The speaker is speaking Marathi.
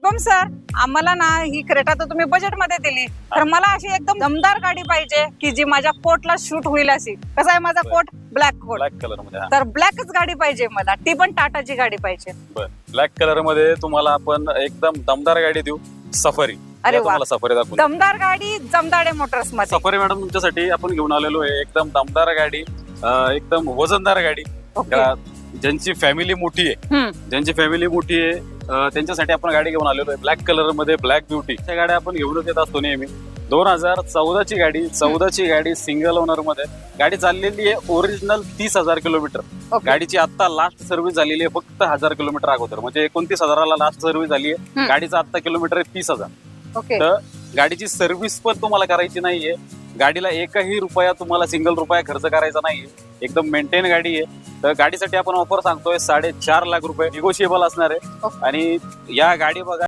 शुभम सर, आम्हाला ना ही क्रेटा तर तुम्ही बजेट मध्ये दिली, तर मला अशी एकदम दमदार गाडी पाहिजे की जी माझ्या कोटला शूट होईल अशी. कसा आहे माझा coat? Black coat. Black colour मध्ये. तर ब्लॅकच गाडी पाहिजे मला, ती पण टाटाची गाडी पाहिजे. ब्लॅक कलर मध्ये तुम्हाला आपण एकदम दमदार गाडी देऊ, सफारी. अरे वा, तुम्हाला सफारी दाखवू. दमदार गाडी जमदाडे मोटर्स मध्ये. सफारी मॅडम तुमच्यासाठी आपण घेऊन आलेलो आहे एकदम दमदार गाडी, एकदम वजनदार गाडी. ज्यांची फॅमिली मोठी आहे, त्यांच्यासाठी आपण गाडी घेऊन आलेलो आहे ब्लॅक कलर मध्ये, ब्लॅक ब्युटी. त्या गाड्या आपण घेऊनच येत असतो नेहमी. 2014ची गाडी सिंगल ओनर मध्ये. गाडी चाललेली आहे ओरिजिनल 30,000 किलोमीटर. गाडीची आता लास्ट सर्व्हिस झालेली आहे फक्त 1000 किलोमीटर अगोदर, म्हणजे 29,000ला लास्ट सर्व्हिस झाली आहे. गाडीचा आता किलोमीटर आहे 30,000. तर गाडीची सर्व्हिस पण तुम्हाला करायची नाहीये. गाडीला एकही रुपया तुम्हाला सिंगल रुपया खर्च करायचा नाहीये. एकदम मेंटेन गाडी आहे. तर गाडीसाठी आपण ऑफर सांगतोय 4.5 लाख रुपये, निगोशिएबल असणार आहे. आणि या गाडी बघा